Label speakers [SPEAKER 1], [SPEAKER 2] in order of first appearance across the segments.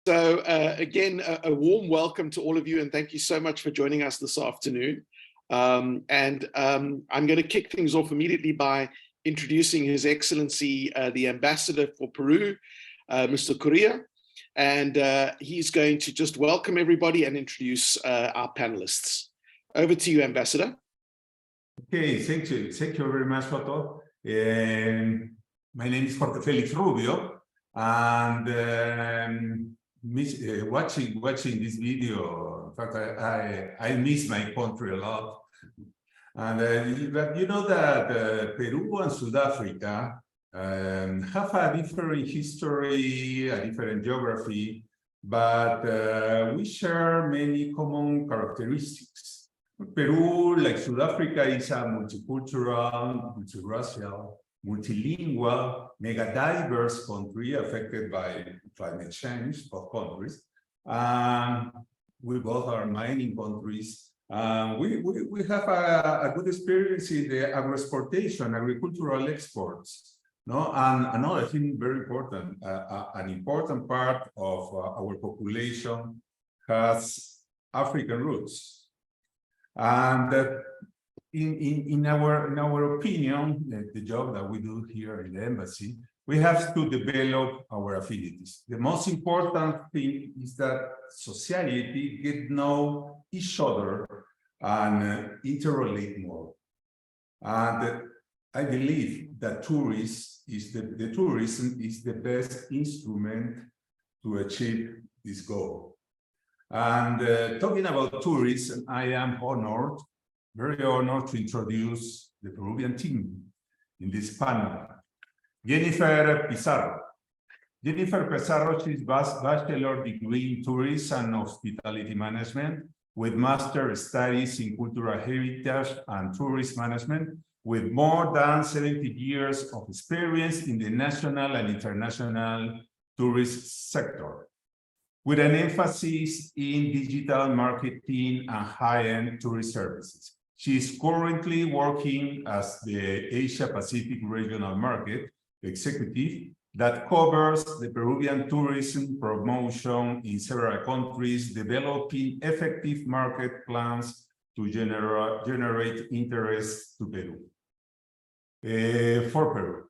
[SPEAKER 1] So again, a warm welcome to all of you, and thank you so much for joining us this afternoon. I'm going to kick things off immediately by introducing His Excellency, the Ambassador for Peru, Mr. Correa, and he's going to just welcome everybody and introduce our panelists. Over to you, Ambassador.
[SPEAKER 2] Okay, thank you very much, Otto. My name is Jorge Felix Rubio, and watching this video, in fact, I miss my country a lot. And but you know that Peru and South Africa have a different history, a different geography, but we share many common characteristics. Peru, like South Africa, is a multicultural, multiracial, multilingual, mega diverse country affected by climate change, both countries. We both are mining countries. We have a good experience in the agro-exportation, agricultural exports. No, and another thing very important, an important part of our population has African roots. And in our opinion, the job that we do here in the embassy, we have to develop our affinities. The most important thing is that society get to know each other and interrelate more. And I believe that tourism is the best instrument to achieve this goal. And talking about tourism, I am honored, very honored to introduce the Peruvian team in this panel. Jennifer Pizarro. Jennifer Pizarro, she's bachelor degree in tourism and hospitality management with master studies in cultural heritage and tourist management with more than 70 years of experience in the national and international tourist sector, with an emphasis in digital marketing and high-end tourist services. She is currently working as the Asia-Pacific Regional Market Executive that covers the Peruvian tourism promotion in several countries, developing effective market plans to generate interest to Peru. For Peru,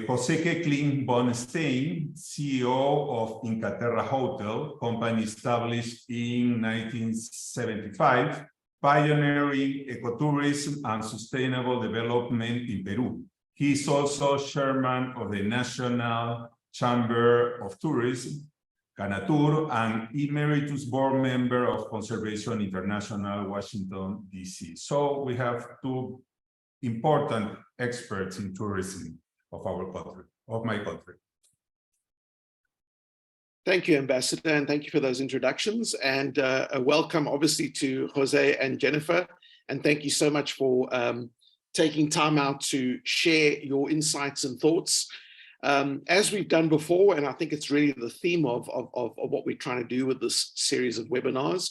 [SPEAKER 2] José Koechlin von Stein, CEO of Incaterra Hotel, company established in 1975, pioneering ecotourism and sustainable development in Peru. He is also chairman of the National Chamber of Tourism, CANATUR, and emeritus board member of Conservation International, Washington, D.C. So we have two important experts in tourism of our country, of my country.
[SPEAKER 1] Thank you, Ambassador, and thank you for those introductions. And a welcome, obviously, to Jose and Jennifer. And thank you so much for taking time out to share your insights and thoughts. As we've done before, and I think it's really the theme of what we're trying to do with this series of webinars,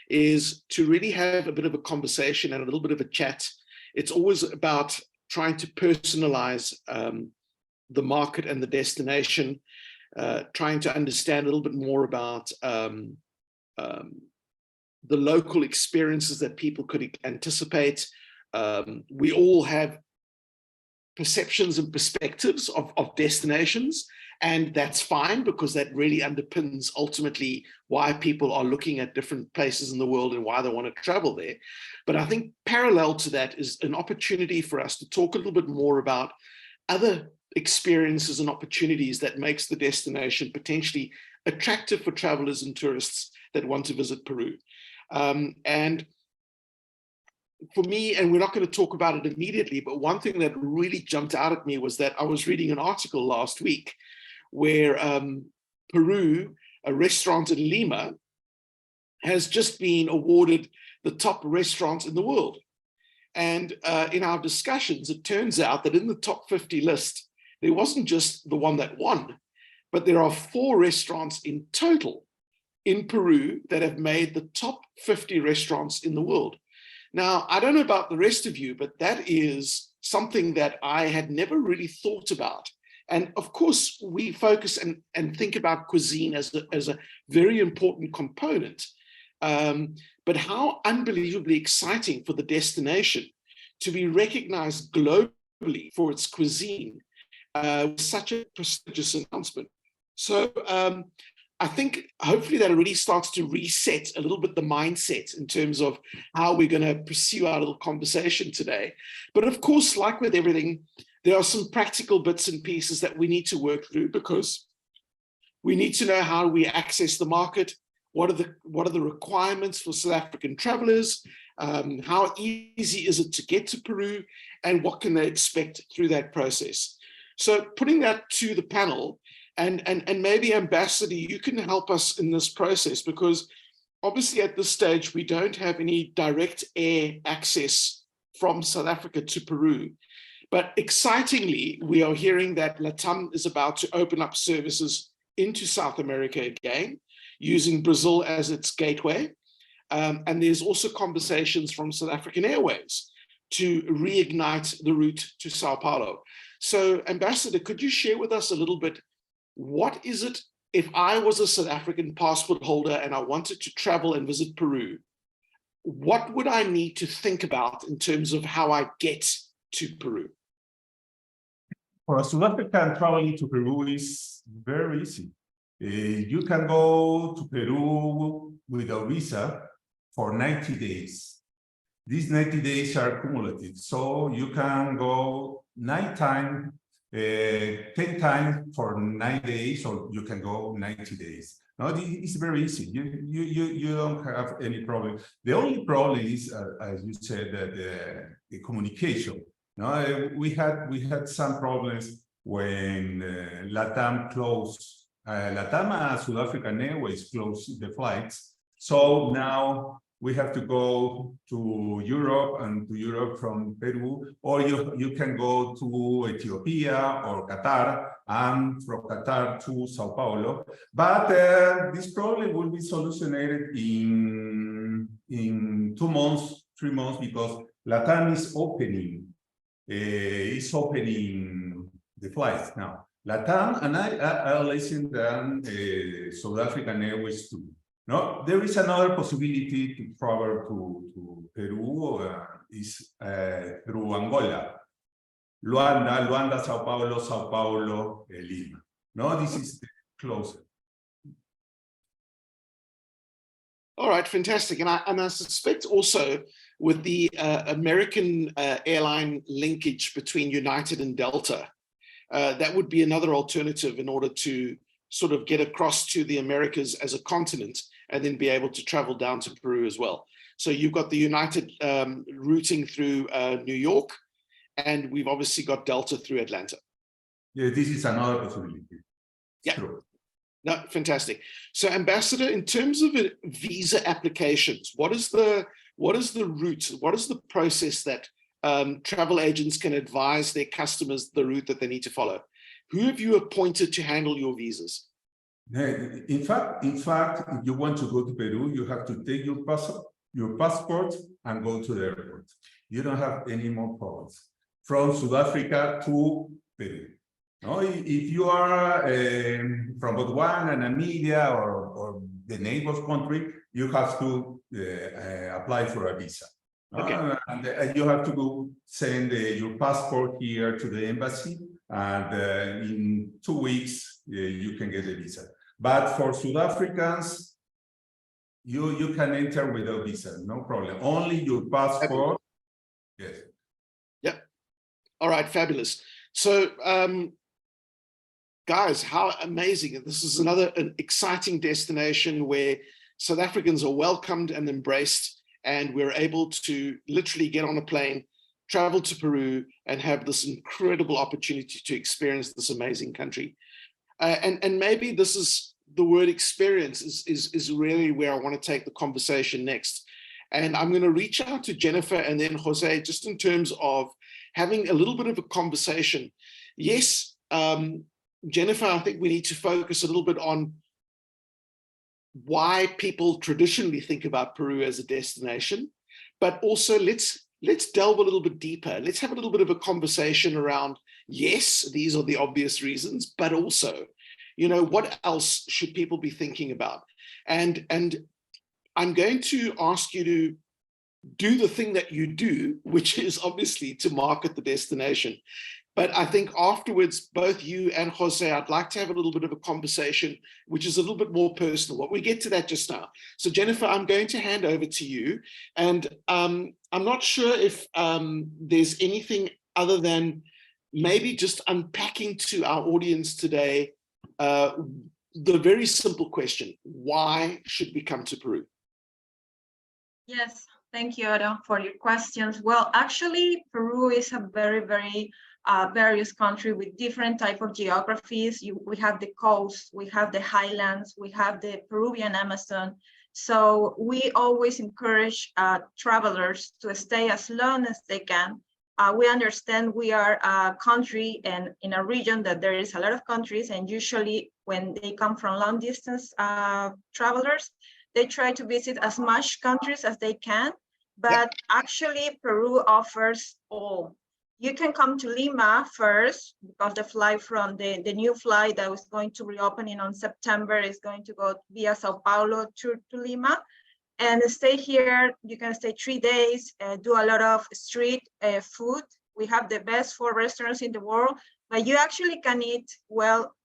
[SPEAKER 1] is to really have a bit of a conversation and a little bit of a chat. It's always about trying to personalize the market and the destination, trying to understand a little bit more about the local experiences that people could anticipate. We all have perceptions and perspectives of destinations, and that's fine because that really underpins ultimately why people are looking at different places in the world and why they want to travel there. But I think parallel to that is an opportunity for us to talk a little bit more about other experiences and opportunities that makes the destination potentially attractive for travelers and tourists that want to visit Peru. And for me, and we're not going to talk about it immediately, but one thing that really jumped out at me was that I was reading an article last week where Peru, a restaurant in Lima, has just been awarded the top restaurants in the world. And in our discussions, it turns out that in the top 50 list, there wasn't just the one that won, but there are 4 restaurants in total in Peru that have made the top 50 restaurants in the world. Now, I don't know about the rest of you, but that is something that I had never really thought about And of course, we focus and think about cuisine as a very important component. But how unbelievably exciting for the destination to be recognized globally for its cuisine, such a prestigious announcement. So I think hopefully that already starts to reset a little bit the mindset in terms of how we're going to pursue our little conversation today. But of course, like with everything, there are some practical bits and pieces that we need to work through, because we need to know how we access the market. What are the requirements for South African travelers? How easy is it to get to Peru? And what can they expect through that process? So putting that to the panel, and maybe Ambassador, you can help us in this process, because obviously at this stage, we don't have any direct air access from South Africa to Peru. But excitingly, we are hearing that LATAM is about to open up services into South America again, using Brazil as its gateway. And there's also conversations from South African Airways to reignite the route to Sao Paulo. So Ambassador, could you share with us a little bit, what is it, if I was a South African passport holder and I wanted to travel and visit Peru, what would I need to think about in terms of how I get to Peru?
[SPEAKER 2] For a South African, traveling to Peru is very easy. You can go to Peru with a visa for 90 days. These 90 days are cumulative, so you can go 9 times, 10 times for 9 days, or you can go 90 days. No, it's very easy. You don't have any problem. The only problem is, as you said, the communication. No, we had some problems when LATAM closed. LATAM and South African Airways closed the flights. So now we have to go to Europe, and to Europe from Peru, or you can go to Ethiopia or Qatar, and from Qatar to Sao Paulo. But this problem will be solutioned in 2 months, 3 months, because LATAM is opening. Is opening the flights now. LATAM, and I listen to South African Airways too. No, there is another possibility to travel to Peru, is through Angola. Luanda, Sao Paulo, Lima. No, this is closer.
[SPEAKER 1] All right, fantastic. And I suspect also with the American airline linkage between United and Delta, that would be another alternative in order to sort of get across to the Americas as a continent and then be able to travel down to Peru as well. So you've got the United routing through New York, and we've obviously got Delta through Atlanta.
[SPEAKER 2] Yeah, this is another possibility.
[SPEAKER 1] Yeah.
[SPEAKER 2] True.
[SPEAKER 1] No, fantastic. So Ambassador, in terms of visa applications, what is the route? What is the process that travel agents can advise their customers the route that they need to follow? Who have you appointed to handle your visas?
[SPEAKER 2] In fact, if you want to go to Peru, you have to take your passport and go to the airport. You don't have any more problems. From South Africa to Peru. No, if you are from Botswana, Namibia, or the neighbors country, you have to apply for a visa.
[SPEAKER 1] Okay.
[SPEAKER 2] And you have to go send your passport here to the embassy, and in 2 weeks you can get a visa. But for South Africans, you can enter without visa, no problem. Only your passport. Yes.
[SPEAKER 1] Yep. All right, fabulous. So, guys, how amazing. This is an exciting destination where South Africans are welcomed and embraced, and we're able to literally get on a plane, travel to Peru, and have this incredible opportunity to experience this amazing country. And maybe this is the word experience is really where I want to take the conversation next. And I'm going to reach out to Jennifer and then Jose, just in terms of having a little bit of a conversation. Yes, Jennifer, I think we need to focus a little bit on why people traditionally think about Peru as a destination, but also let's delve a little bit deeper. Let's have a little bit of a conversation around, yes, these are the obvious reasons, but also, you know, what else should people be thinking about? And I'm going to ask you to do the thing that you do, which is obviously to market the destination. But I think afterwards, both you and Jose, I'd like to have a little bit of a conversation, which is a little bit more personal. What we get to that just now. So Jennifer, I'm going to hand over to you. And I'm not sure if there's anything other than maybe just unpacking to our audience today, the very simple question, why should we come to Peru?
[SPEAKER 3] Yes, thank you, Otto, for your questions. Well, actually, Peru is a very, very various country with different type of geographies. We have the coast, we have the highlands, we have the Peruvian Amazon. So we always encourage travelers to stay as long as they can. We understand we are a country and in a region that there is a lot of countries, and usually when they come from long distance travelers, they try to visit as much countries as they can, but actually Peru offers all. You can come to Lima first, because the flight from the new flight that was going to reopening on September is going to go via Sao Paulo to Lima, and stay here. You can stay 3 days, do a lot of street food. We have the best 4 restaurants in the world, but you actually can eat well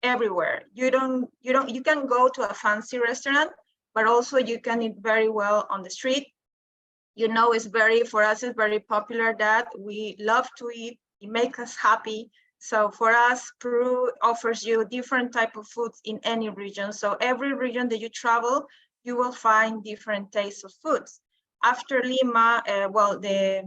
[SPEAKER 3] everywhere. You can go to a fancy restaurant, but also you can eat very well on the street. You know, for us, it's very popular that we love to eat. It makes us happy. So for us, Peru offers you different type of foods in any region. So every region that you travel, you will find different tastes of foods. After Lima, well, the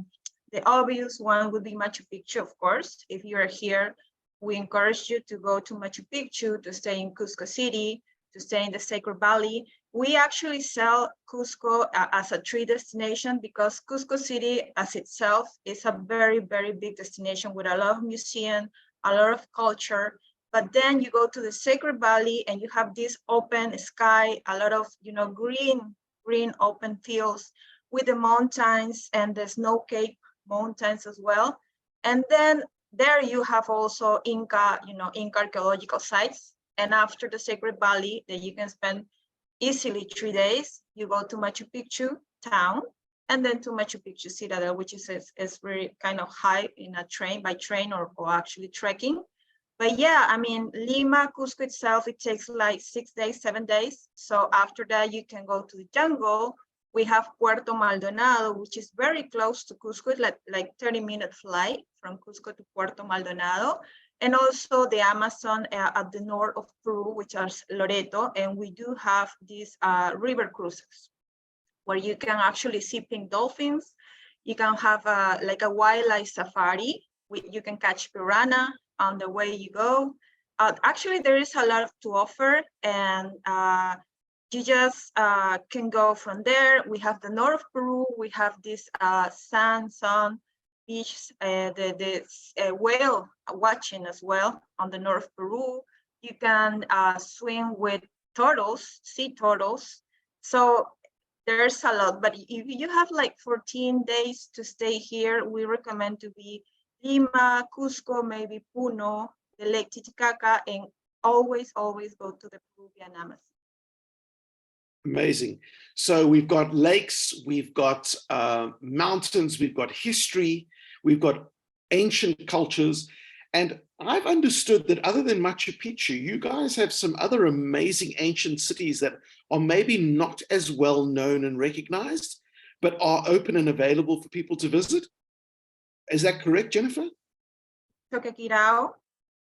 [SPEAKER 3] obvious one would be Machu Picchu, of course. If you are here, we encourage you to go to Machu Picchu, to stay in Cusco City, to stay in the Sacred Valley. We actually sell Cusco as a 3 destination because Cusco City as itself is a very, very big destination with a lot of museum, a lot of culture. But then you go to the Sacred Valley and you have this open sky, a lot of, you know, green open fields with the mountains and the snow-capped mountains as well. And then there you have also Inca archaeological sites. And after the Sacred Valley, that you can spend easily 3 days, you go to Machu Picchu town, and then to Machu Picchu Citadel, which is very kind of high in a train, by train or actually trekking. But yeah, I mean, Lima, Cusco itself, it takes like 6 days, 7 days. So after that, you can go to the jungle. We have Puerto Maldonado, which is very close to Cusco, like 30-minute flight from Cusco to Puerto Maldonado. And also the Amazon at the north of Peru, which is Loreto. And we do have these river cruises where you can actually see pink dolphins. You can have like a wildlife safari. You can catch piranha on the way you go. Actually, there is a lot to offer, and you just can go from there. We have the north of Peru. We have this sun beach, the whale watching as well on the north of Peru. You can swim with turtles, sea turtles. So there's a lot, but if you have like 14 days to stay here, we recommend to be Lima, Cusco, maybe Puno, the Lake Titicaca, and always go to the Peruvian Amazon.
[SPEAKER 1] Amazing. So we've got lakes, we've got mountains, we've got history, we've got ancient cultures. And I've understood that other than Machu Picchu, you guys have some other amazing ancient cities that are maybe not as well known and recognized, but are open and available for people to visit. Is that correct, Jennifer?
[SPEAKER 3] Choquequirao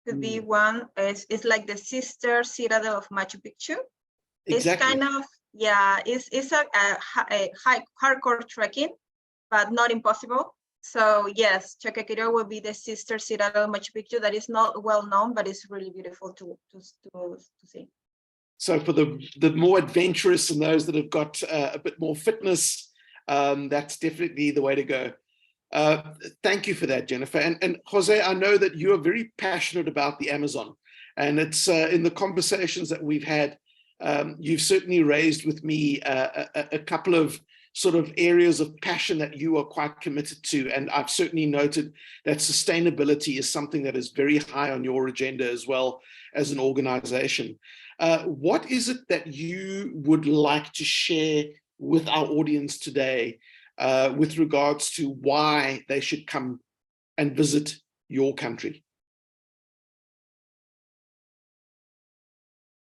[SPEAKER 3] could be one. It's like the sister citadel of Machu Picchu. Exactly. It's kind of, yeah, it's a hardcore trekking, but not impossible. So yes, Choquequirao will be the sister citadel of Machu Picchu that is not well known, but it's really beautiful to see.
[SPEAKER 1] So for the more adventurous and those that have got a bit more fitness, that's definitely the way to go. Thank you for that, Jennifer. And Jose, I know that you are very passionate about the Amazon, and it's in the conversations that we've had, you've certainly raised with me a couple of sort of areas of passion that you are quite committed to. And I've certainly noted that sustainability is something that is very high on your agenda as well as an organization. What is it that you would like to share with our audience today with regards to why they should come and visit your country?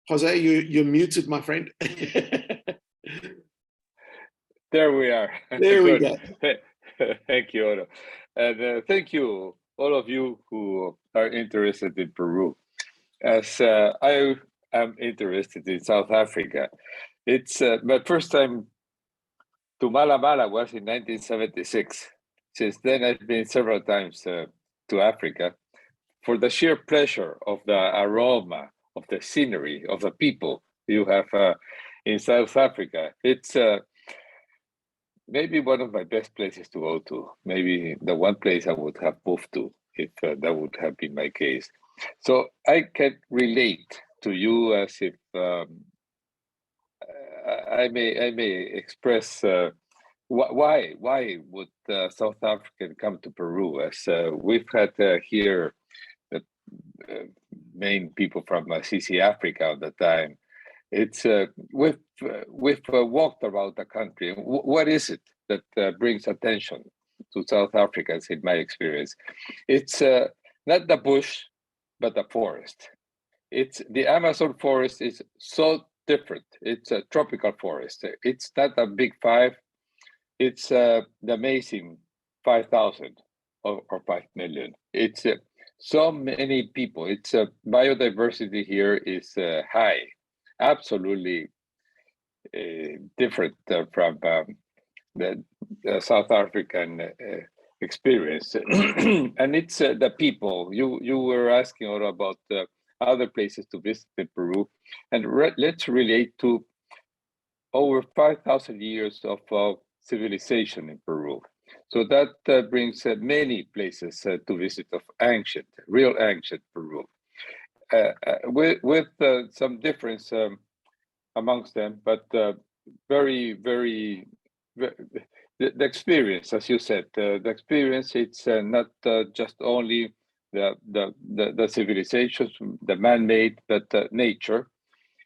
[SPEAKER 1] Jose, you're muted, my friend.
[SPEAKER 4] There we are.
[SPEAKER 1] There we go.
[SPEAKER 4] Thank you, Otto. And thank you, all of you who are interested in Peru. As I am interested in South Africa. It's my first time to Mala Mala was in 1976. Since then, I've been several times to Africa for the sheer pleasure of the aroma, of the scenery, of the people you have in South Africa. It's maybe one of my best places to go to, maybe the one place I would have moved to if that would have been my case. So I can relate to you as if I may express why would South African come to Peru, as we've had here the main people from CC Africa at the time. It's we've walked around the country. What is it that brings attention to South Africans, in my experience? It's not the bush, but the forest. It's the Amazon forest is so different. It's a tropical forest. It's not a big five. It's the amazing 5,000 or 5 million. It's so many people. It's biodiversity here is high. Absolutely different from the South African experience. And it's the people. You were asking about other places to visit in Peru, and let's relate to over 5,000 years of civilization in Peru. So that brings many places to visit of real ancient Peru. With some difference amongst them, but very, very, the experience, as you said, the experience, it's not just only the civilizations, the man-made, but nature.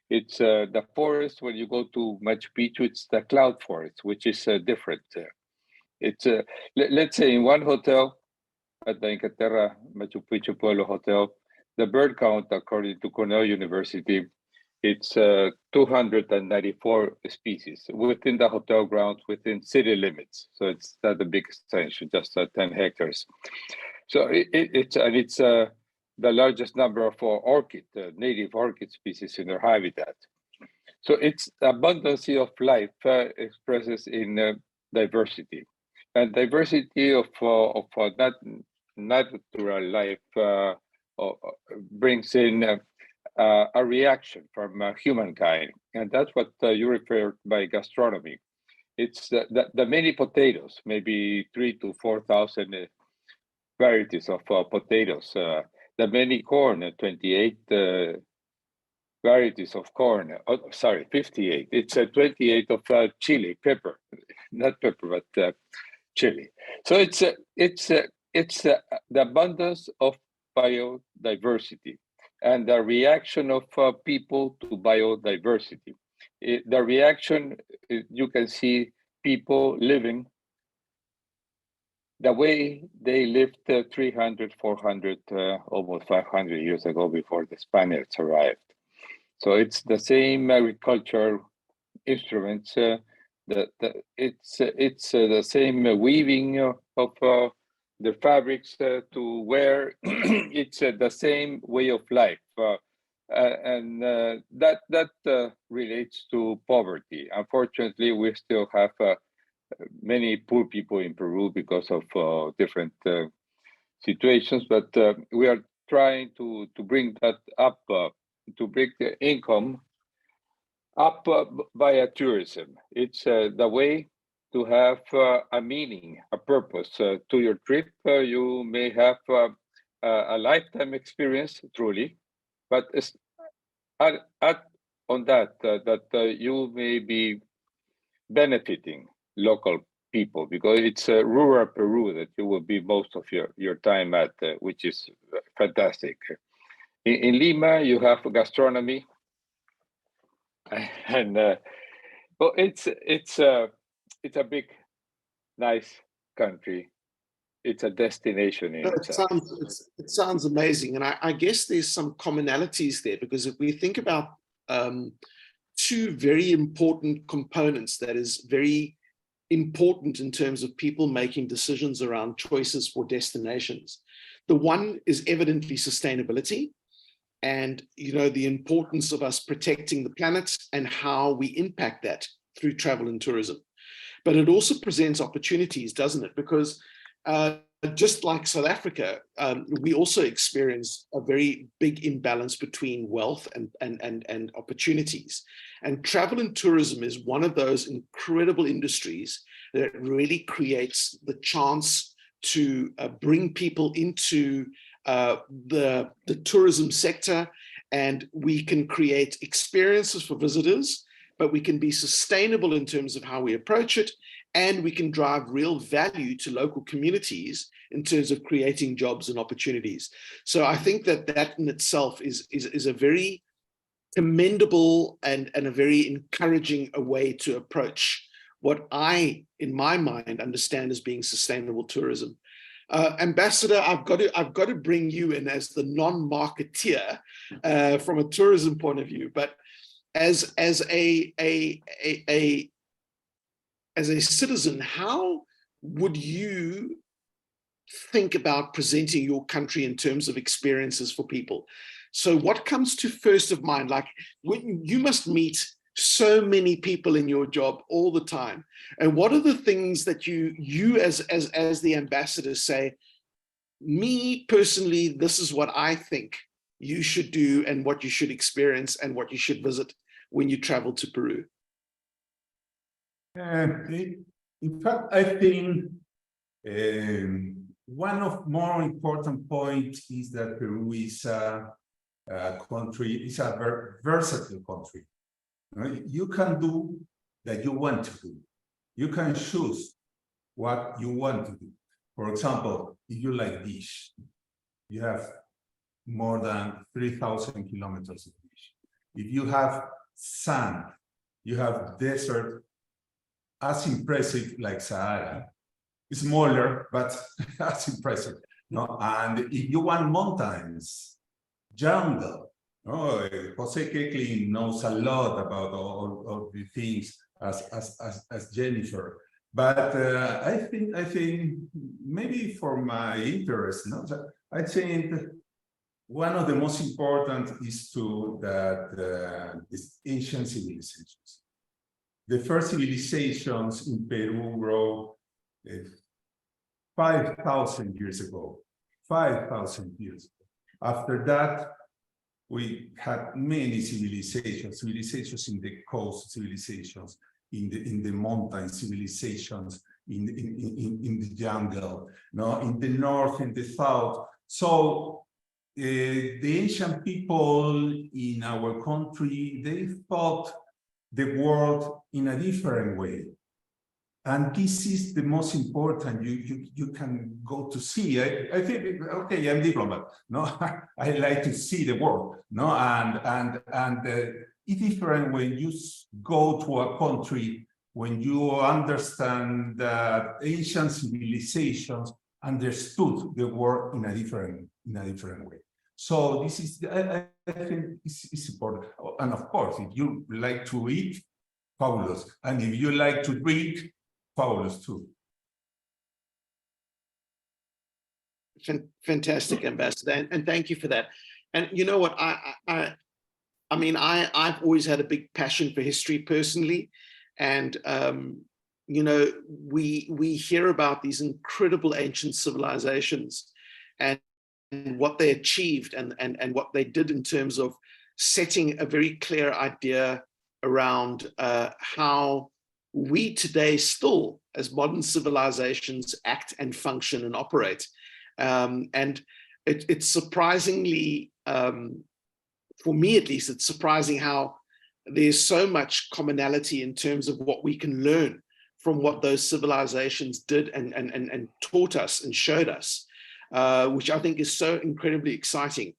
[SPEAKER 4] It's the forest. When you go to Machu Picchu, it's the cloud forest, which is different. It's let's say in one hotel at the Inca Terra Machu Picchu Pueblo Hotel, the bird count, according to Cornell University, it's 294 species within the hotel grounds, within city limits. So it's not a big extension, just 10 hectares. So it's the largest number of native orchid species in their habitat. So it's abundance of life expresses in diversity, and diversity of natural life brings in a reaction from humankind, and that's what you referred by gastronomy. It's the many potatoes, maybe 3,000 to 4,000 varieties of potatoes. The many corn, 28 varieties of corn. Oh, sorry, 58. It's 28 of chili, pepper, not pepper, but chili. So it's the abundance of biodiversity and the reaction of people to biodiversity. The reaction, you can see people living the way they lived 300, 400, almost 500 years ago before the Spaniards arrived. So it's the same agricultural instruments. It's the same weaving of the fabrics to wear. It's the same way of life, and that relates to poverty. Unfortunately, we still have many poor people in Peru because of different situations, but we are trying to bring that up, to bring the income up via tourism. It's the way to have a meaning, a purpose to your trip. You may have a lifetime experience, truly, but on that, you may be benefiting local people, because it's rural Peru that you will be most of your time at, which is fantastic. In Lima, you have gastronomy, and well, it's a big, nice country. It's a destination in itself.
[SPEAKER 1] It sounds amazing, and I guess there's some commonalities there, because if we think about two very important components that is very important in terms of people making decisions around choices for destinations. The one is evidently sustainability, and the importance of us protecting the planet and how we impact that through travel and tourism. But it also presents opportunities, doesn't it? Because just like South Africa, we also experience a very big imbalance between wealth and opportunities. And travel and tourism is one of those incredible industries that really creates the chance to bring people into the tourism sector, and we can create experiences for visitors, but we can be sustainable in terms of how we approach it, and we can drive real value to local communities in terms of creating jobs and opportunities. So I think that in itself is a very commendable and a very encouraging way to approach what I, in my mind, understand as being sustainable tourism. Ambassador, I've got to bring you in as the non-marketeer from a tourism point of view, but as a citizen, how would you think about presenting your country in terms of experiences for people? So what comes to first of mind? Like, you must meet so many people in your job all the time. And what are the things that you as the ambassador say, me personally, this is what I think you should do and what you should experience and what you should visit when you travel to Peru?
[SPEAKER 2] In fact, I think one of more important points is that Peru is a country, is a very versatile country. Right? You can do that you want to do. You can choose what you want to do. For example, if you like beach, you have more than 3,000 kilometers of beach. If you have sand, you have desert as impressive like Sahara. It's smaller, but as impressive. No? And if you want mountains, jungle, José Koechlin knows a lot about all the things as Jennifer. But I think maybe for my interest, I think one of the most important is is ancient civilizations. The first civilizations in Peru grew 5,000 years ago. 5,000 years ago. After that, we had many civilizations in the coast, civilizations in the mountain, civilizations in the jungle, in the north, in the south. So the ancient people in our country, they thought the world in a different way. And this is the most important you can go to see. I think, okay, I'm a diplomat. I like to see the world. It's different when you go to a country, when you understand that ancient civilizations understood the world in a different way. So this is, I think, it's important. And of course, if you like to eat, fabulous. And if you like to drink, fabulous too.
[SPEAKER 1] Fantastic, Ambassador, and thank you for that. And you know what, I mean, I've always had a big passion for history personally, and you know, we hear about these incredible ancient civilizations and what they achieved and what they did in terms of setting a very clear idea around how we today still, as modern civilizations, act and function and operate. And it's surprisingly, for me at least, it's surprising how there's so much commonality in terms of what we can learn from what those civilizations did and taught us and showed us, which I think is so incredibly exciting.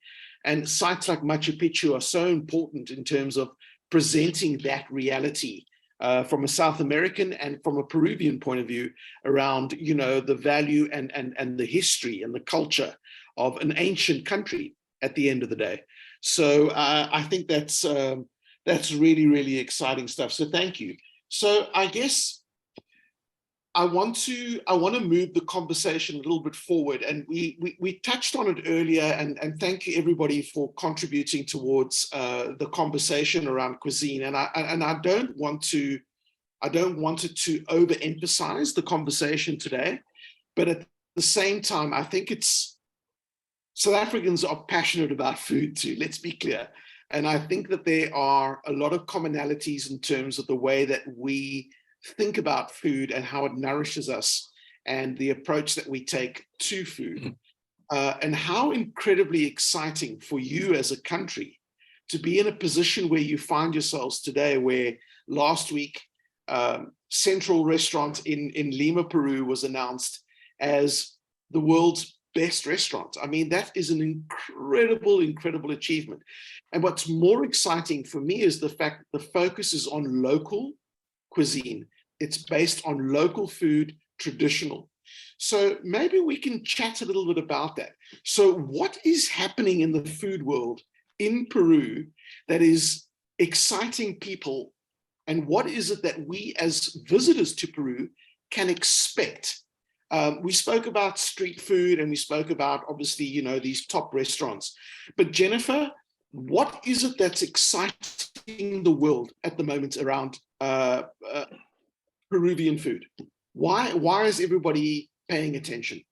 [SPEAKER 1] And sites like Machu Picchu are so important in terms of presenting that reality from a South American and from a Peruvian point of view around, you know, the value and the history and the culture of an ancient country at the end of the day. So I think that's really, really exciting stuff. So thank you. So I guess I want to move the conversation a little bit forward, and we touched on it earlier, and thank you everybody for contributing towards the conversation around cuisine. And I don't want it to overemphasize the conversation today, but at the same time, I think South Africans are passionate about food too. Let's be clear, and I think that there are a lot of commonalities in terms of the way that we think about food and how it nourishes us and the approach that we take to food, and how incredibly exciting for you as a country to be in a position where you find yourselves today, where last week Central Restaurant in Lima, Peru was announced as the world's best restaurant. I mean, that is an incredible achievement. And what's more exciting for me is the fact the focus is on local cuisine. It's based on local food, traditional. So maybe we can chat a little bit about that. So what is happening in the food world in Peru that is exciting people? And what is it that we as visitors to Peru can expect? We spoke about street food, and we spoke about, obviously, you know, these top restaurants. But Jennifer, what is it that's exciting the world at the moment around Peruvian food? Why is everybody paying attention?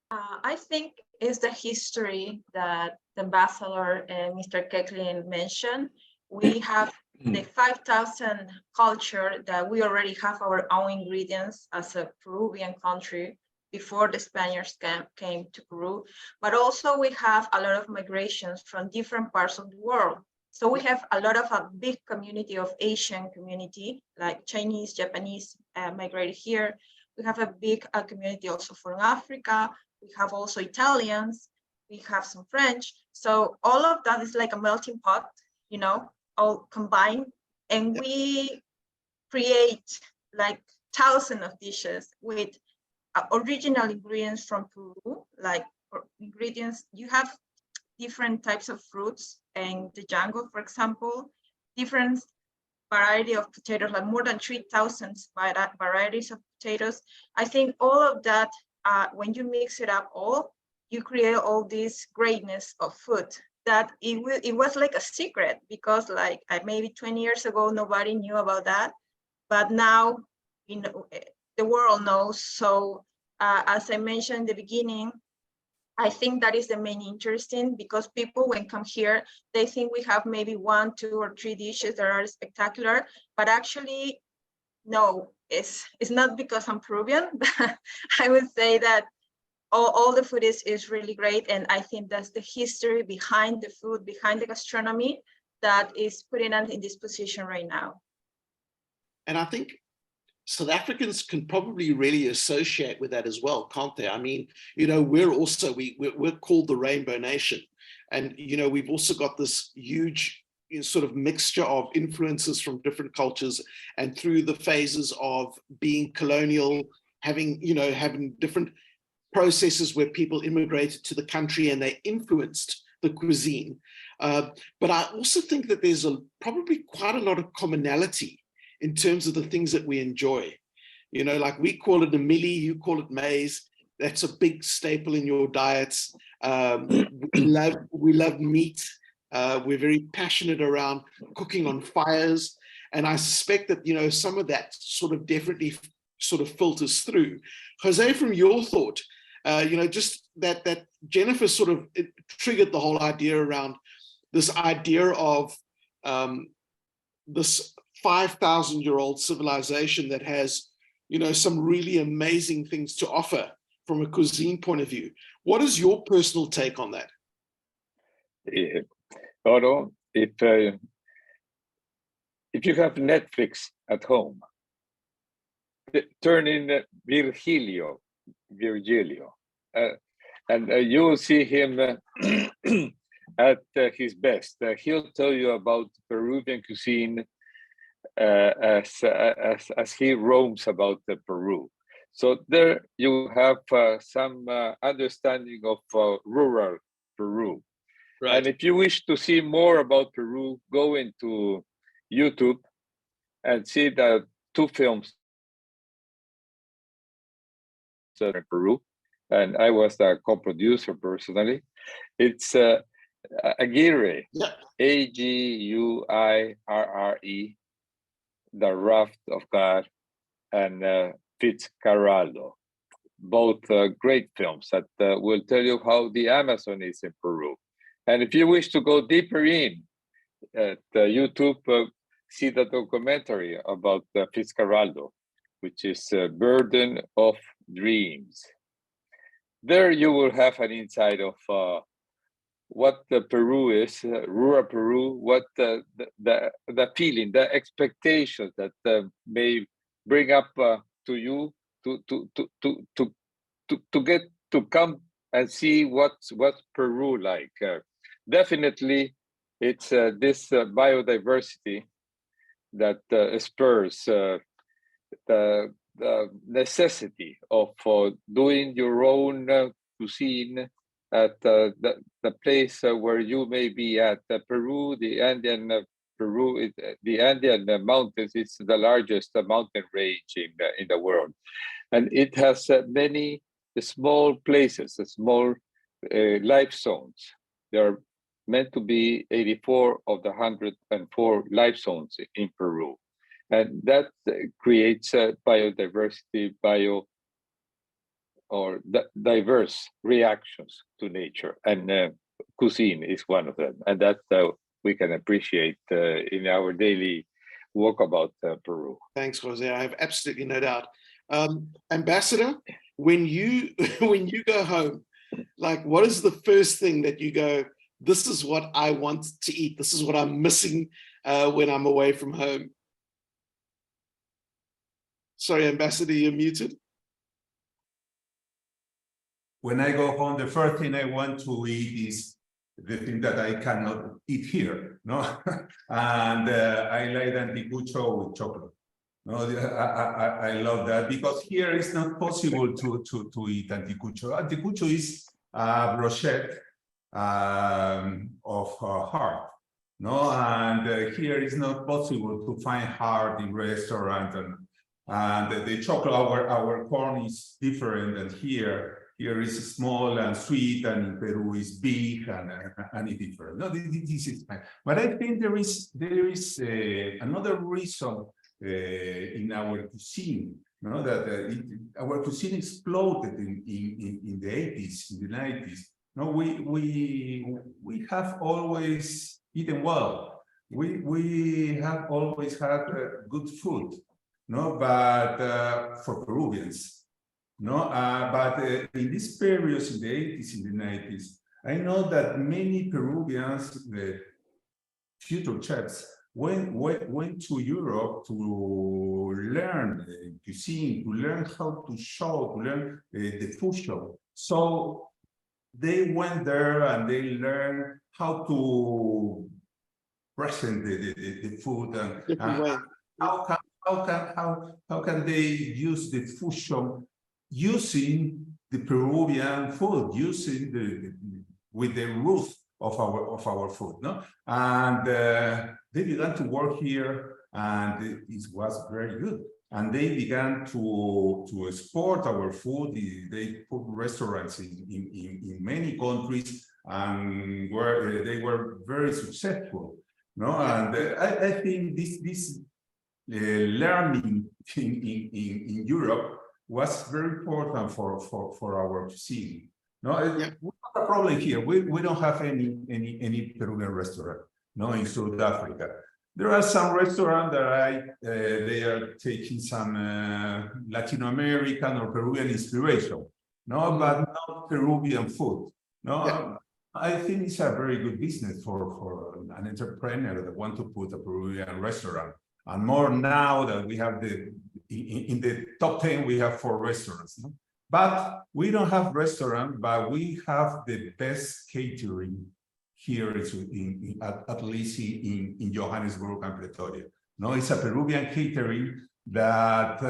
[SPEAKER 3] I think it's the history that the ambassador and Mr. Koechlin mentioned. We have the 5,000 culture that we already have our own ingredients as a Peruvian country before the Spaniards came to Peru, but also we have a lot of migrations from different parts of the world. So we have a lot of a big community of Asian community, like Chinese, Japanese migrated here. We have a big community also from Africa. We have also Italians. We have some French. So all of that is like a melting pot, you know, all combined. And we create like thousands of dishes with original ingredients from Peru, like ingredients. You have different types of fruits in the jungle, for example, different variety of potatoes, like more than 3,000 varieties of potatoes. I think all of that, when you mix it up all, you create all this greatness of food that it was like a secret, because like maybe 20 years ago, nobody knew about that. But now, you know, the world knows. So as I mentioned in the beginning, I think that is the main interesting, because people when come here, they think we have maybe 1, 2, or 3 dishes that are spectacular, but actually, no, it's not because I'm Peruvian. I would say that all the food is really great, and I think that's the history behind the food, behind the gastronomy, that is putting us in this position right now.
[SPEAKER 1] And I think South Africans can probably really associate with that as well, can't they? I mean, you know, we're called the Rainbow Nation. And, you know, we've also got this huge sort of mixture of influences from different cultures, and through the phases of being colonial, having different processes where people immigrated to the country and they influenced the cuisine. But I also think that there's probably quite a lot of commonality in terms of the things that we enjoy. You know, like we call it a millie, you call it maize. That's a big staple in your diets. We love meat. We're very passionate around cooking on fires. And I suspect that, you know, some of that sort of definitely sort of filters through. Jose, from your thought, you know, just that Jennifer sort of triggered the whole idea around this idea of this 5,000-year-old civilization that has, you know, some really amazing things to offer from a cuisine point of view. What is your personal take on that?
[SPEAKER 4] Otto, if you have Netflix at home, turn in Virgilio, and you will see him at his best. He'll tell you about Peruvian cuisine as he roams about Peru. So there you have some understanding of rural Peru.
[SPEAKER 1] Right.
[SPEAKER 4] And if you wish to see more about Peru, go into YouTube and see the 2 films in Peru. And I was the co-producer personally. It's Aguirre,
[SPEAKER 1] Yeah.
[SPEAKER 4] Aguirre, The Wrath of God, and Fitzcarraldo. Both great films that will tell you how the Amazon is in Peru. And if you wish to go deeper in at YouTube, see the documentary about Fitzcarraldo, which is Burden of Dreams. There you will have an insight of what Peru is, rural Peru, what the feeling, the expectations that may bring up to you to get to come and see what's Peru like. Definitely, it's this biodiversity that spurs the necessity of doing your own cuisine at the place where you may be at. Peru, the Andean the Andean mountains is the largest mountain range in the world, and it has many small places, small life zones. There are meant to be 84 of the 104 life zones in Peru, and that creates biodiversity, diverse reactions to nature, and cuisine is one of them, and that we can appreciate in our daily walkabout Peru.
[SPEAKER 1] Thanks, Jose. I have absolutely no doubt. Ambassador, when you go home, like, what is the first thing that you go, this is what I want to eat, this is what I'm missing when I'm away from home? Sorry, Ambassador, you're muted.
[SPEAKER 2] When I go home, the first thing I want to eat is the thing that I cannot eat here, no? And I like anticucho with chocolate. No, I love that, because here it's not possible to eat anticucho. Anticucho is a brochette of heart, no? And here it's not possible to find heart in restaurants, and the chocolate, our corn is different than here. Here is small and sweet, and in Peru is big and it's different. No, this is fine. But I think there is another reason in our cuisine, no, that our cuisine exploded in the 80s, in the 90s. No, we have always eaten well. We have always had good food, no, but for Peruvians. No, but in these periods, in the 80s, in the 90s, I know that many Peruvians, the future chefs, went to Europe to learn cuisine, to learn how to show, to learn the food show. So they went there and they learned how to present the food, and how can they use the food show using the Peruvian food, using with the root of our food, no? And they began to work here, and it was very good. And they began to export our food. They put restaurants in many countries, and they were very successful, no? And I think this learning in Europe was very important for our cuisine. No, we have a problem here. We don't have any Peruvian restaurant, no, in South Africa. There are some restaurants that they are taking some Latin American or Peruvian inspiration, no, but not Peruvian food. No, I think it's a very good business for an entrepreneur that want to put a Peruvian restaurant. And more now that we have the in the top 10, we have 4 restaurants. No? But we don't have restaurant, but we have the best catering here, at least in Johannesburg and Pretoria. No, it's a Peruvian catering that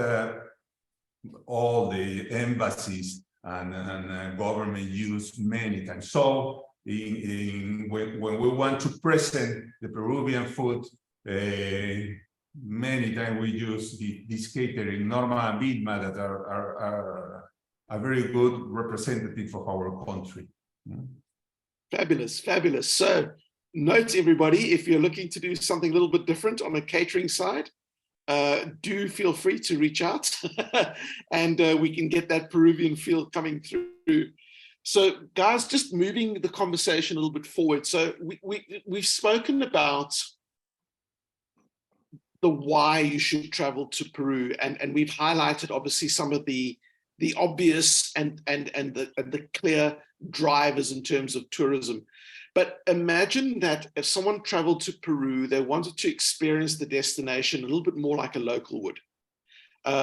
[SPEAKER 2] all the embassies and government use many times. So when we want to present the Peruvian food, many times we use this catering, Norma and Vilma, that are a very good representative of our country.
[SPEAKER 1] Fabulous, fabulous. So note, everybody, if you're looking to do something a little bit different on the catering side, do feel free to reach out and we can get that Peruvian feel coming through. So guys, just moving the conversation a little bit forward. So we've spoken about the why you should travel to Peru, and we've highlighted obviously some of the obvious and the clear drivers in terms of tourism. But imagine that if someone traveled to Peru, they wanted to experience the destination a little bit more like a local would.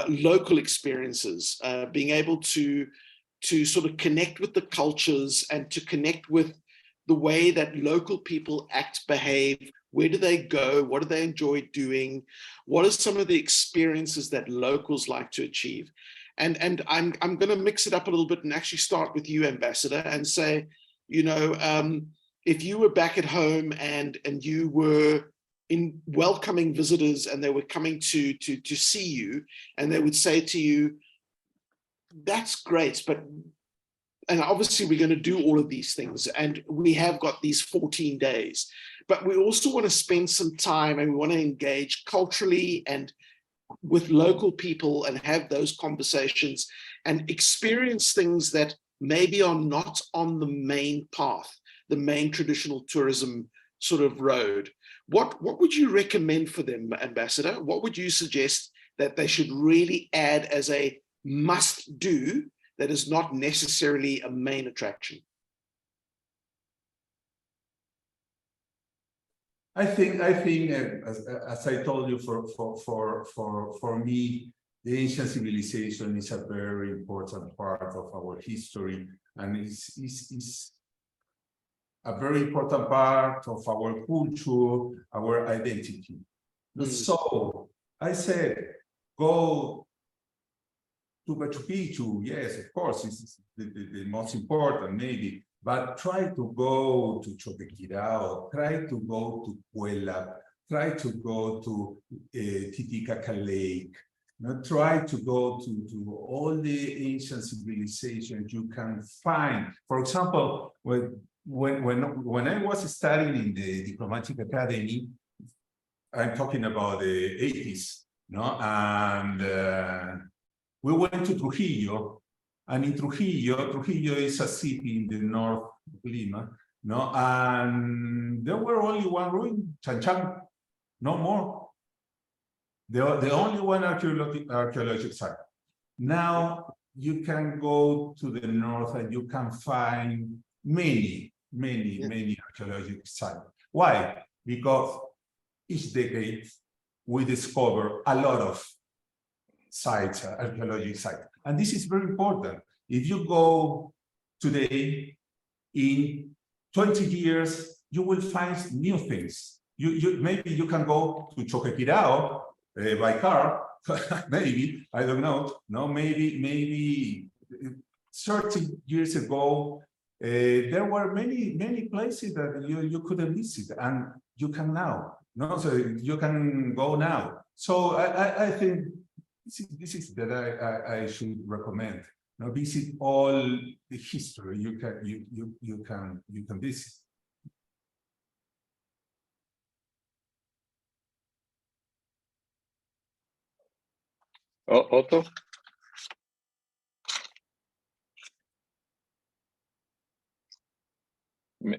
[SPEAKER 1] Local experiences, being able to sort of connect with the cultures and to connect with the way that local people act, behave. Where do they go? What do they enjoy doing? What are some of the experiences that locals like to achieve? And I'm going to mix it up a little bit and actually start with you, Ambassador, and say, you know, if you were back at home and you were in welcoming visitors and they were coming to see you, and they would say to you, that's great, but, and obviously we're going to do all of these things, and we have got these 14 days, but we also want to spend some time and we want to engage culturally and with local people and have those conversations and experience things that maybe are not on the main path, the main traditional tourism sort of road. What would you recommend for them, Ambassador? What would you suggest that they should really add as a must do that is not necessarily a main attraction?
[SPEAKER 2] I think, as I told you, for me, the ancient civilization is a very important part of our history, and is a very important part of our culture, our identity. So I said, go to Machu Picchu. Yes, of course, it's the most important, maybe. But try to go to Choquequirao, try to go to Puela, try to go to Titicaca Lake, try to go to all the ancient civilizations you can find. For example, when I was studying in the diplomatic academy, I'm talking about the 80s, no? And we went to Trujillo. And in Trujillo is a city in the north of Lima, no? And there were only one ruin, Chan, no more. The only one archaeological site. Now you can go to the north and you can find many archaeological sites. Why? Because each decade we discover a lot of sites, archaeological sites. And this is very important. If you go today, in 20 years, you will find new things. Maybe you can go to Choquequirao by car, maybe, I don't know. No, maybe 30 years ago, there were many places that you couldn't visit, and you can now. No, so you can go now. So I think this is that I should recommend. Now visit all the history you can visit.
[SPEAKER 4] Otto?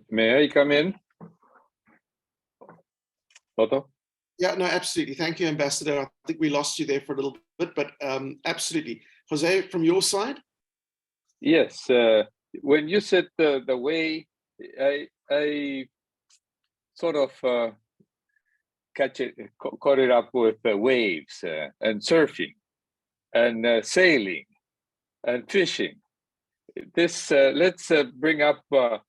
[SPEAKER 4] May I come in? Otto?
[SPEAKER 1] Yeah, no, absolutely. Thank you, Ambassador. I think we lost you there for a little bit, but absolutely. Jose, from your side?
[SPEAKER 4] Yes. When you said the way, I sort of caught it up with waves and surfing. and sailing and fishing. This let's bring up the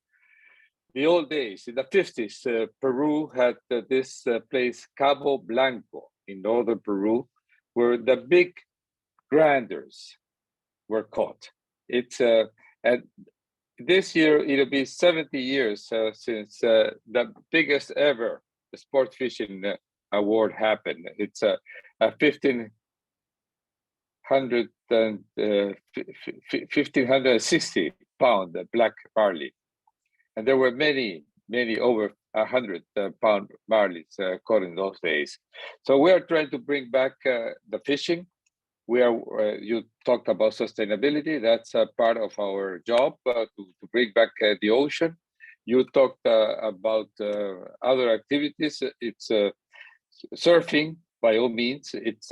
[SPEAKER 4] old days. In the 50s, Peru had this place, Cabo Blanco, in northern Peru, where the big granders were caught. It's and this year it'll be 70 years since the biggest ever sport fishing award happened. It's a 1560 pound black barley, and there were many over 100 pound barleys caught in those days. So we are trying to bring back the fishing. We are you talked about sustainability. That's a part of our job to bring back the ocean. You talked about other activities. It's surfing, by all means. It's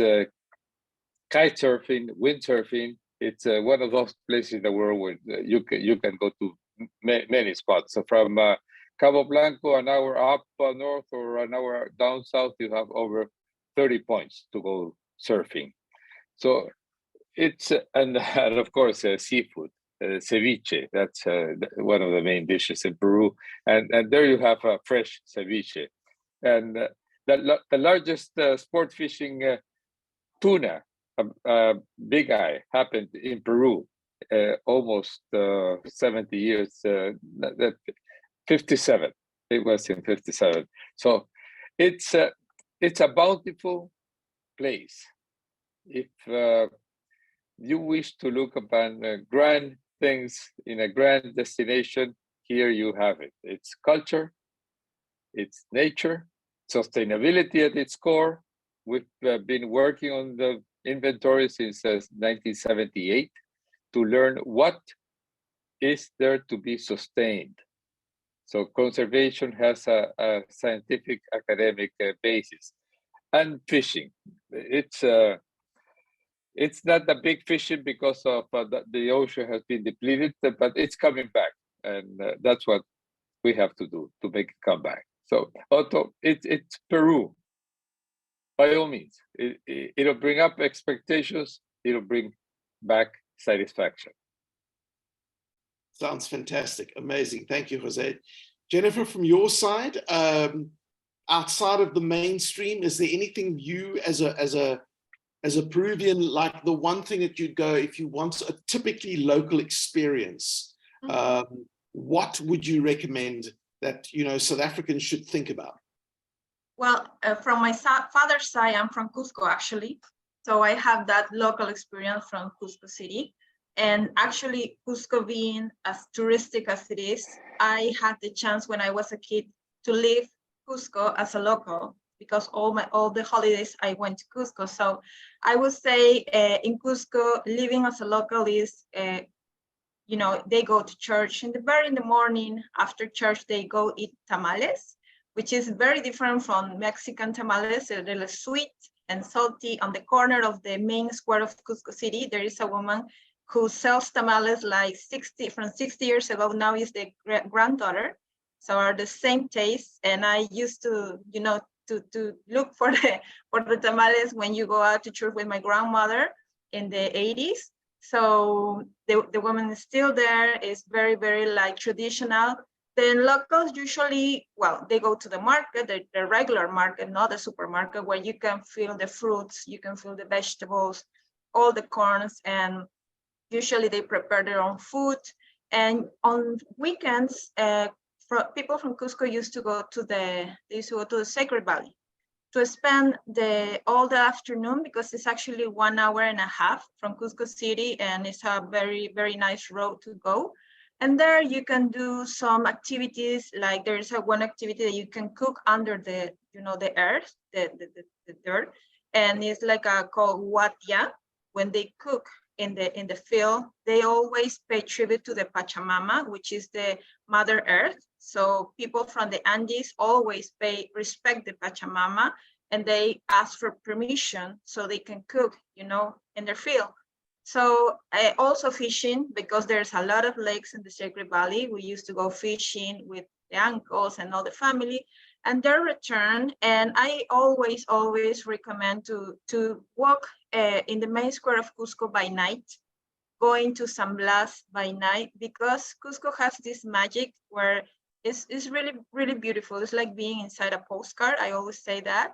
[SPEAKER 4] kite surfing, windsurfing. It's one of those places in the world where you can go to many spots. So from Cabo Blanco, an hour up north or an hour down south, you have over 30 points to go surfing. So it's, and of course, seafood, ceviche, that's one of the main dishes in Peru. And there you have fresh ceviche. And the largest sport fishing tuna, big eye, happened in Peru almost 70 years, 57, it was in 57. So it's a bountiful place. If you wish to look upon grand things in a grand destination, here you have it. It's culture, it's nature, sustainability at its core. We've been working on the inventory since 1978 to learn what is there to be sustained. So conservation has a scientific academic basis. And fishing, it's not the big fishing because of the ocean has been depleted, but it's coming back, and that's what we have to do to make it come back. So Otto, it's Peru. By all means, it'll bring up expectations. It'll bring back satisfaction.
[SPEAKER 1] Sounds fantastic, amazing. Thank you, Jose. Jennifer, from your side, outside of the mainstream, is there anything you as a Peruvian, like the one thing that you'd go, if you want a typically local experience, what would you recommend that, you know, South Africans should think about?
[SPEAKER 3] Well, from my father's side, I'm from Cusco, actually. So I have that local experience from Cusco City. And actually, Cusco being as touristic as it is, I had the chance when I was a kid to live Cusco as a local, because all the holidays I went to Cusco. So I would say in Cusco, living as a local is, you know, they go to church in the morning. After church, they go eat tamales, which is very different from Mexican tamales. They're really sweet and salty. On the corner of the main square of Cusco City, there is a woman who sells tamales like 60 years ago. Now is the granddaughter. So are the same taste. And I used to, you know, to look for the tamales when you go out to church with my grandmother in the 80s. So the woman is still there. It's very, very like traditional. Then locals usually, well, they go to the market, the regular market, not the supermarket, where you can feel the fruits, you can feel the vegetables, all the corns, and usually they prepare their own food. And on weekends, people from Cusco used to go to the Sacred Valley to spend all the afternoon, because it's actually 1.5 hours from Cusco City, and it's a very, very nice road to go. And there you can do some activities, like there's one activity that you can cook under the earth, the dirt, and it's like called Huatia. When they cook in the field, they always pay tribute to the Pachamama, which is the Mother Earth. So people from the Andes always respect the Pachamama, and they ask for permission so they can cook, you know, in their field. So also fishing, because there's a lot of lakes in the Sacred Valley. We used to go fishing with the uncles and all the family, and their return. And I always recommend to walk in the main square of Cusco by night, going to San Blas by night, because Cusco has this magic where it's really, really beautiful. It's like being inside a postcard. I always say that.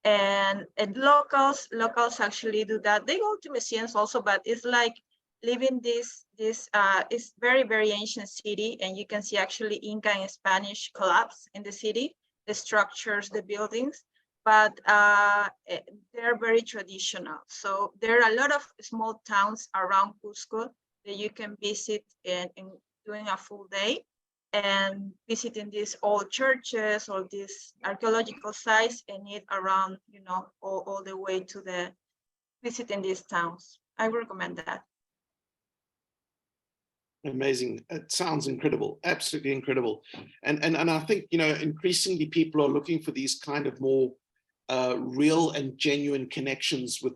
[SPEAKER 3] And locals actually do that. They go to museums also, but it's like living this is very, very ancient city, and you can see actually Inca and Spanish collapse in the city, the structures, the buildings, but they're very traditional. So there are a lot of small towns around Cusco that you can visit and doing a full day and visiting these old churches or these archaeological sites and eat around, you know, all the way to the visiting these towns. I recommend that.
[SPEAKER 1] Amazing. It sounds incredible, absolutely incredible. And I think, you know, increasingly people are looking for these kind of more real and genuine connections with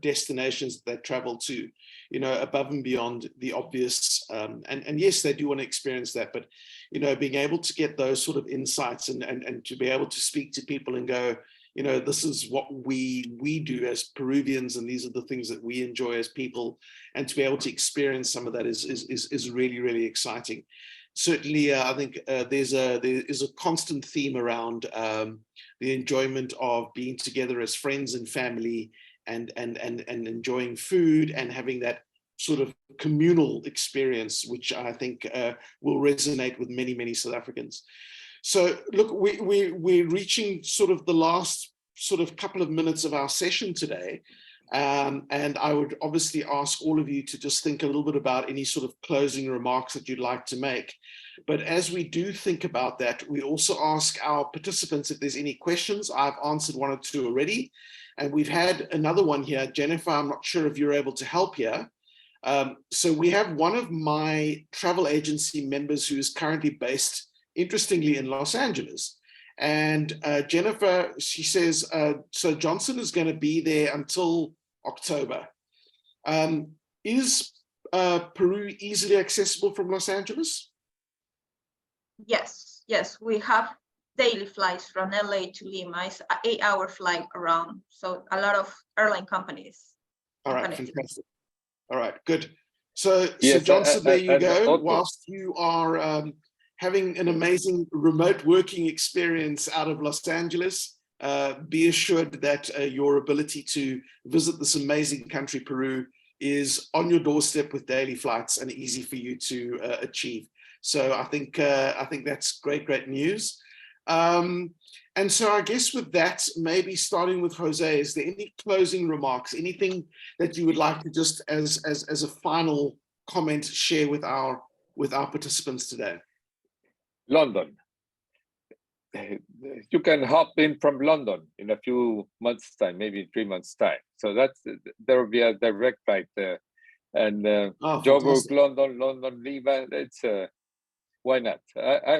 [SPEAKER 1] destinations that they travel to, you know, above and beyond the obvious. And yes, they do want to experience that, but, you know, being able to get those sort of insights and to be able to speak to people and go, you know, this is what we do as Peruvians, and these are the things that we enjoy as people, and to be able to experience some of that is really, really exciting. Certainly, I think there is a constant theme around the enjoyment of being together as friends and family, and enjoying food and having that sort of communal experience, which I think will resonate with many, many South Africans. So look, we're reaching sort of the last sort of couple of minutes of our session today. And I would obviously ask all of you to just think a little bit about any sort of closing remarks that you'd like to make. But as we do think about that, we also ask our participants if there's any questions. I've answered one or two already. And we've had another one here. Jennifer, I'm not sure if you're able to help here. So we have one of my travel agency members who is currently based, interestingly, in Los Angeles. And Jennifer, she says, so Johnson is going to be there until October. Is Peru easily accessible from Los Angeles?
[SPEAKER 3] Yes, we have daily flights from LA to Lima. It's an 8-hour flight around. So a lot of airline companies.
[SPEAKER 1] All right, fantastic. All right, good. So,
[SPEAKER 4] yes,
[SPEAKER 1] so Johnson, there you go.
[SPEAKER 4] Otto,
[SPEAKER 1] whilst you are having an amazing remote working experience out of Los Angeles, be assured that your ability to visit this amazing country, Peru, is on your doorstep with daily flights and easy for you to achieve. So I think that's great news. And so I guess with that, maybe starting with Jose, is there any closing remarks, anything that you would like to just as a final comment share with our participants today?
[SPEAKER 4] London. You can hop in from London in a few months' time, maybe 3 months' time. So there will be a direct flight there. And Joburg, London, Lima, it's why not?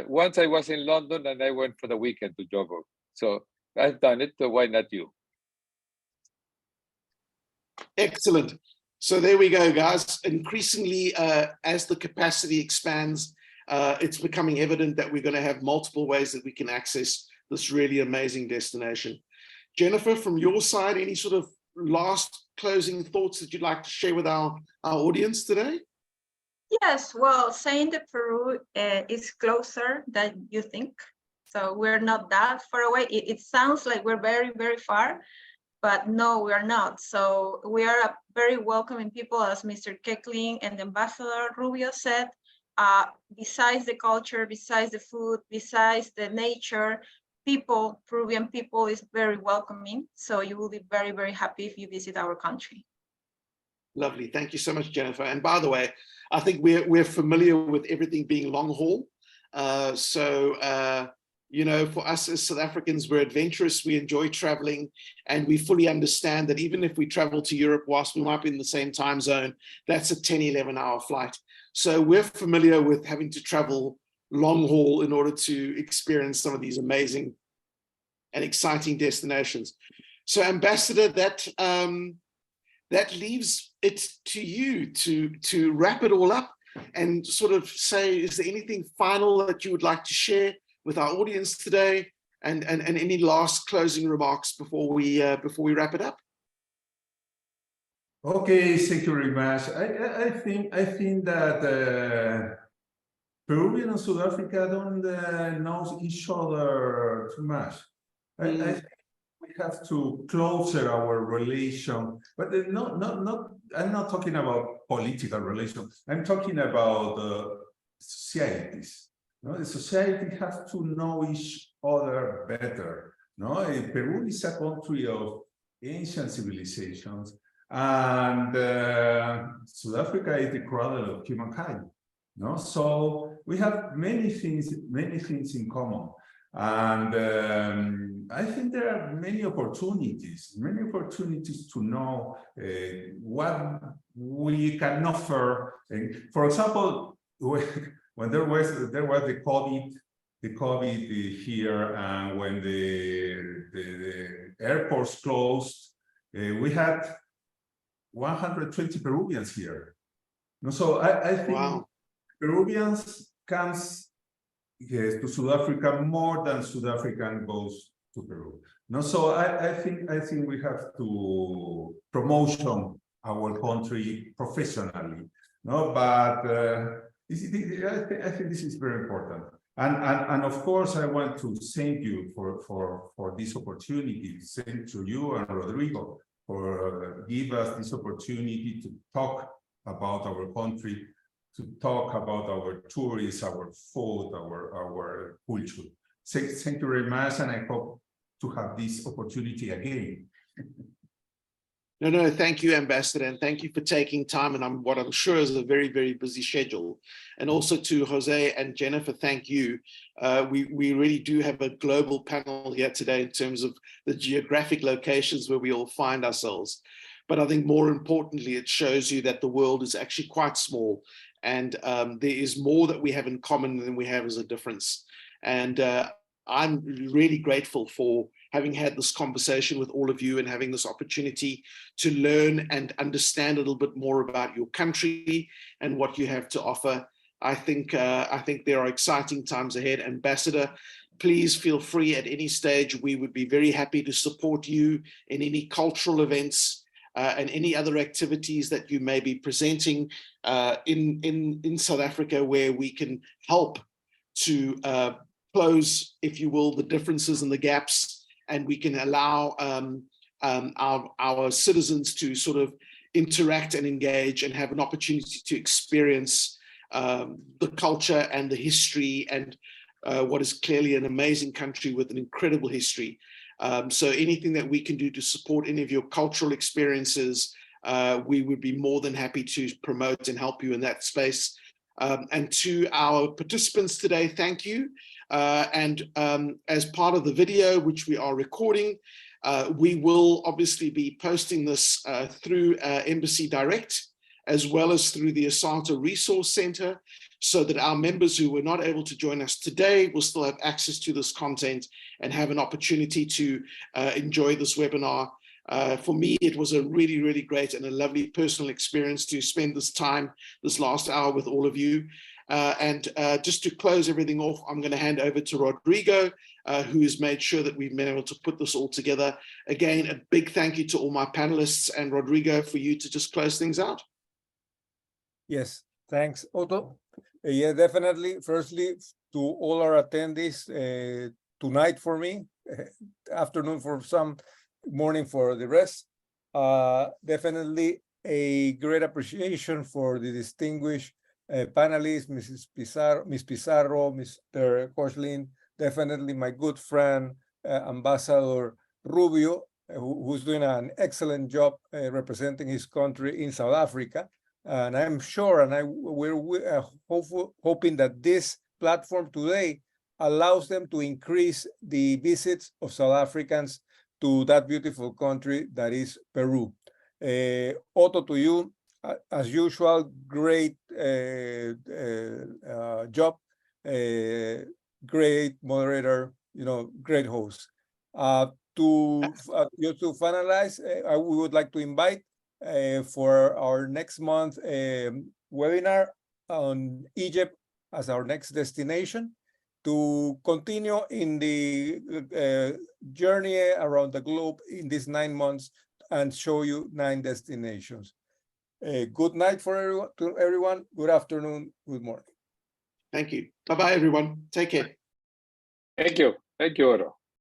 [SPEAKER 4] Once I was in London and I went for the weekend to Joburg. So I've done it, so why not you?
[SPEAKER 1] Excellent. So there we go, guys. Increasingly, as the capacity expands, it's becoming evident that we're going to have multiple ways that we can access this really amazing destination. Jennifer, from your side, any sort of last closing thoughts that you'd like to share with our audience today?
[SPEAKER 3] Yes, well, saying that Peru is closer than you think. So we're not that far away. It sounds like we're very, very far, but no, we are not. So we are a very welcoming people, as Mr. Koechlin and Ambassador Rubio said. Besides the culture, besides the food, besides the nature, people, Peruvian people is very welcoming. So you will be very, very happy if you visit our country.
[SPEAKER 1] Lovely. Thank you so much, Jennifer. And by the way, I think we're familiar with everything being long haul. You know, for us as South Africans, we're adventurous, we enjoy traveling, and we fully understand that even if we travel to Europe whilst we might be in the same time zone, that's a 10, 11-hour flight. So we're familiar with having to travel long haul in order to experience some of these amazing and exciting destinations. So Ambassador, that leaves it to you to wrap it all up and sort of say, is there anything final that you would like to share with our audience today, and any last closing remarks before we wrap it up?
[SPEAKER 2] Okay, thank you very much. I think that Peruvian and South Africa don't know each other too much. I think we have to closer our relation, but not. I'm not talking about political relations. I'm talking about societies. No, the society has to know each other better. No, Peru is a country of ancient civilizations, and South Africa is the cradle of humankind. No, so we have many things in common, and I think there are many opportunities to know what we can offer. For example, when there was the COVID here, and when the airports closed, we had 120 Peruvians here. No, so I think. Wow. Peruvians comes to South Africa more than South African goes to Peru. No, so I think we have to promotion our country professionally. No, but I think this is very important. And of course, I want to thank you for this opportunity. Thank to you and Rodrigo for give us this opportunity to talk about our country, to talk about our tourism, our food, our culture. Thank you very much, and I hope to have this opportunity again.
[SPEAKER 1] No, thank you, Ambassador, and thank you for taking time, and what I'm sure is a very, very busy schedule. And also to Jose and Jennifer, thank you. We really do have a global panel here today in terms of the geographic locations where we all find ourselves. But I think more importantly, it shows you that the world is actually quite small, and there is more that we have in common than we have as a difference. And I'm really grateful for having had this conversation with all of you and having this opportunity to learn and understand a little bit more about your country and what you have to offer. I think there are exciting times ahead. Ambassador, please feel free at any stage. We would be very happy to support you in any cultural events and any other activities that you may be presenting in South Africa, where we can help to close, if you will, the differences and the gaps, and we can allow our citizens to sort of interact and engage and have an opportunity to experience the culture and the history and what is clearly an amazing country with an incredible history. So anything that we can do to support any of your cultural experiences, we would be more than happy to promote and help you in that space. And to our participants today, thank you. And as part of the video, which we are recording, we will obviously be posting this through Embassy Direct, as well as through the ASATA Resource Center, so that our members who were not able to join us today will still have access to this content and have an opportunity to enjoy this webinar. For me, it was a really, really great and a lovely personal experience to spend this time, this last hour with all of you. And just to close everything off, I'm going to hand over to Rodrigo, who has made sure that we've been able to put this all together. Again, a big thank you to all my panelists, and Rodrigo, for you to just close things out.
[SPEAKER 5] Yes, thanks, Otto. Yeah, definitely. Firstly, to all our attendees, tonight for me, afternoon for some, morning for the rest. Definitely a great appreciation for the distinguished panelists, Ms. Pizarro, Mr. Koechlin, definitely my good friend, Ambassador Rubio, who's doing an excellent job representing his country in South Africa. And I'm sure, and we're hoping that this platform today allows them to increase the visits of South Africans to that beautiful country that is Peru. Otto, to you, as usual, great job, great moderator, great host. Just to finalize, we would like to invite for our next month webinar on Egypt as our next destination, to continue in the journey around the globe in these 9 months and show you 9 destinations. Good night for everyone, to everyone. Good afternoon, good morning.
[SPEAKER 1] Thank you. Bye-bye, everyone. Take care.
[SPEAKER 4] Thank you. Thank you, Otto.